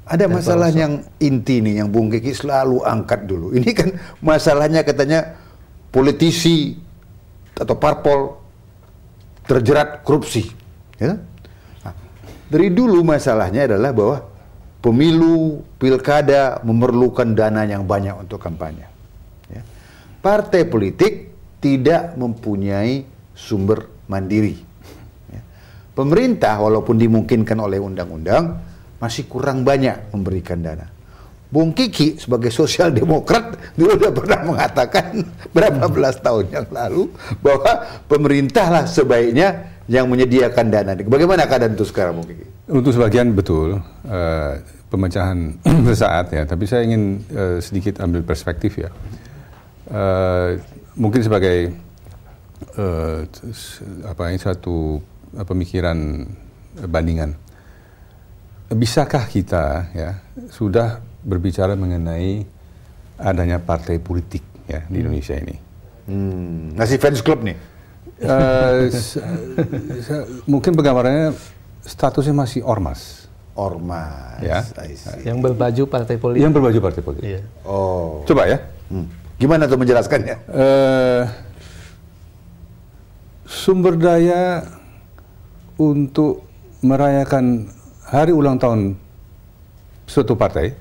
Ada masalah yang inti nih yang Bung Kiki selalu angkat dulu. Ini kan masalahnya katanya politisi atau parpol terjerat korupsi. Ya? Nah, dari dulu masalahnya adalah bahwa pemilu, pilkada memerlukan dana yang banyak untuk kampanye. Ya. Partai politik tidak mempunyai sumber mandiri. Ya. Pemerintah walaupun dimungkinkan oleh undang-undang masih kurang banyak memberikan dana. Bung Kiki sebagai sosial demokrat dulu sudah pernah mengatakan berapa belas tahun yang lalu bahwa pemerintah lah sebaiknya yang menyediakan dana. Bagaimana keadaan itu sekarang, Bung Kiki? Untuk sebagian betul pemecahan sesaat ya, tapi saya ingin sedikit ambil perspektif ya. Mungkin sebagai satu pemikiran bandingan. Bisakah kita ya sudah berbicara mengenai adanya partai politik ya di Indonesia ini? Masih fans club nih? Mungkin penggambarannya statusnya masih ormas. Ormas, ya. Yang berbaju partai politik. Yang berbaju partai politik. Iya. Oh. Coba ya. Gimana tuh menjelaskannya? Sumber daya untuk merayakan hari ulang tahun suatu partai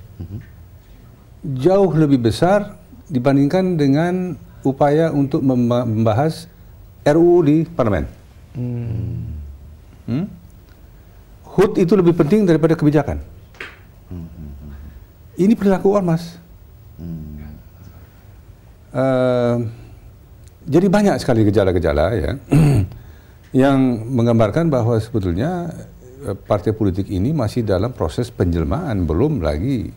jauh lebih besar dibandingkan dengan upaya untuk membahas RUU di parlemen. HUT itu lebih penting daripada kebijakan. Ini perilaku ormas. Jadi banyak sekali gejala-gejala ya yang menggambarkan bahwa sebetulnya partai politik ini masih dalam proses penjelmaan, belum lagi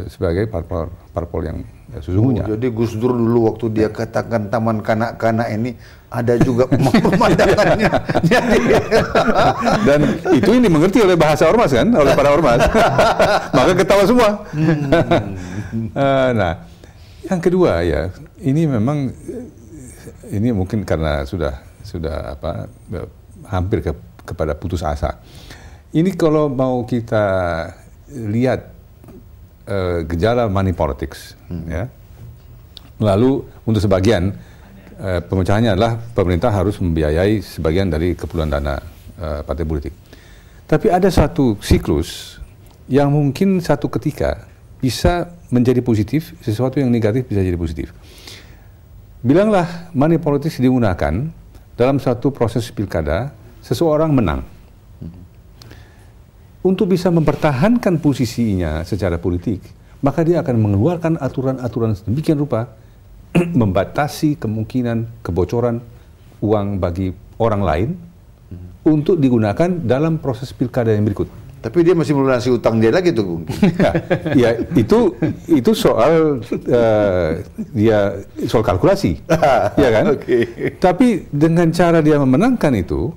sebagai parpol yang sesungguhnya. Jadi Gus Dur dulu waktu dia katakan taman kanak-kanak ini ada juga pemandangannya. Dan itu ini dimengerti oleh bahasa ormas kan, oleh para ormas. Maka ketawa semua. Nah, yang kedua ya, ini memang ini mungkin karena sudah hampir kepada putus asa. Ini kalau mau kita lihat gejala money politics, ya. Lalu untuk sebagian pemecahannya adalah pemerintah harus membiayai sebagian dari keperluan dana partai politik. Tapi ada satu siklus yang mungkin satu ketika bisa menjadi positif, sesuatu yang negatif bisa jadi positif. Bilanglah money politics digunakan dalam satu proses pilkada, seseorang menang. Untuk bisa mempertahankan posisinya secara politik, maka dia akan mengeluarkan aturan-aturan sedemikian rupa membatasi kemungkinan kebocoran uang bagi orang lain untuk digunakan dalam proses pilkada yang berikut. Tapi dia masih melunasi utang dia lagi tuh, Bung. Ya, itu soal soal kalkulasi, ya kan? Okay. Tapi dengan cara dia memenangkan itu,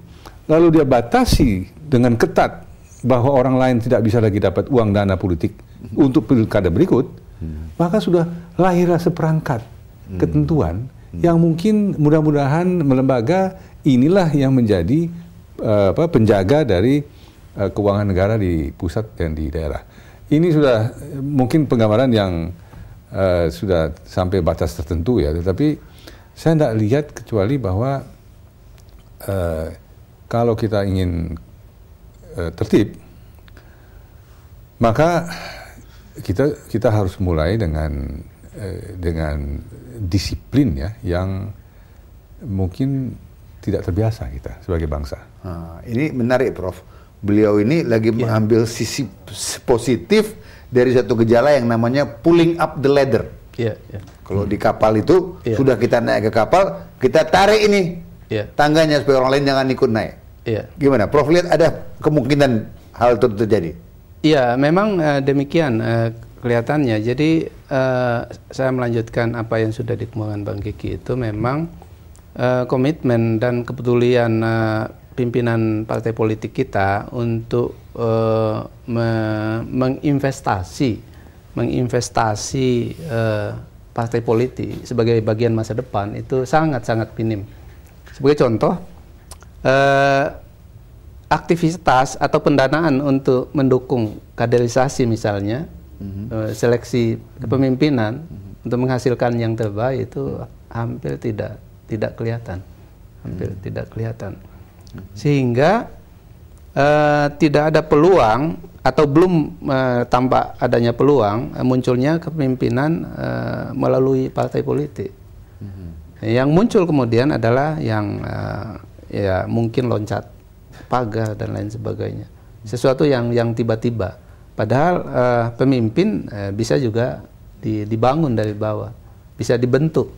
lalu dia batasi dengan ketat bahwa orang lain tidak bisa lagi dapat uang dana politik untuk pilkada berikut, maka sudah lahirlah seperangkat ketentuan yang mungkin mudah-mudahan melembaga inilah yang menjadi penjaga dari keuangan negara di pusat dan di daerah. Ini sudah mungkin penggambaran yang sudah sampai batas tertentu ya, tetapi saya tidak lihat kecuali bahwa kalau kita ingin tertib, maka kita harus mulai dengan disiplin ya yang mungkin tidak terbiasa kita sebagai bangsa. Ini menarik, Prof. Beliau ini lagi mengambil sisi positif dari satu gejala yang namanya pulling up the ladder. Kalau di kapal itu sudah kita naik ke kapal, kita tarik ini tangganya supaya orang lain jangan ikut naik. Gimana, Prof? Lihat ada kemungkinan hal itu terjadi? Iya, memang demikian kelihatannya. Jadi saya melanjutkan apa yang sudah dikemukakan Bang Kiki itu memang komitmen dan kepedulian pimpinan partai politik kita untuk menginvestasi partai politik sebagai bagian masa depan itu sangat-sangat minim. Sebagai contoh, aktivitas atau pendanaan untuk mendukung kaderisasi misalnya, seleksi kepemimpinan untuk menghasilkan yang terbaik itu hampir tidak kelihatan, tidak kelihatan. Sehingga tidak ada peluang atau belum tampak adanya peluang munculnya kepemimpinan melalui partai politik. Yang muncul kemudian adalah yang ya mungkin loncat pagar dan lain sebagainya. Sesuatu yang tiba-tiba. Padahal pemimpin bisa juga dibangun dari bawah, bisa dibentuk.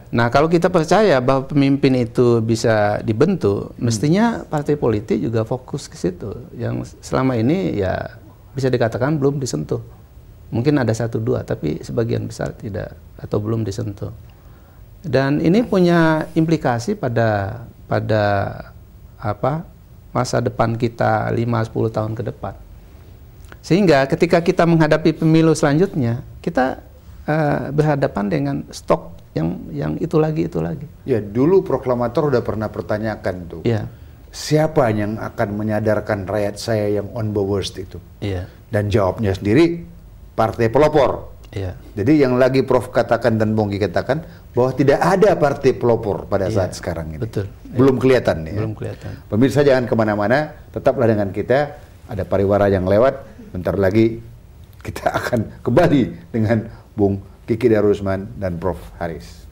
Nah, kalau kita percaya bahwa pemimpin itu bisa dibentuk, mestinya partai politik juga fokus ke situ. Yang selama ini ya bisa dikatakan belum disentuh. Mungkin ada 1-2, tapi sebagian besar tidak atau belum disentuh. Dan ini punya implikasi pada masa depan kita 5-10 tahun ke depan. Sehingga ketika kita menghadapi pemilu selanjutnya, kita berhadapan dengan stok yang itu lagi. Ya, dulu proklamator udah pernah pertanyakan tuh. Ya. Siapa yang akan menyadarkan rakyat saya yang on the worst itu? Ya. Dan jawabnya sendiri partai pelopor. Ya. Jadi yang lagi Prof katakan dan Bongki katakan bahwa tidak ada partai pelopor pada saat sekarang ini. Betul. Belum kelihatan ya. Belum kelihatan. Pemirsa jangan kemana-mana, tetaplah dengan kita. Ada pariwara yang lewat. Bentar lagi kita akan kembali dengan Bung Kiki Darusman dan Prof Haris.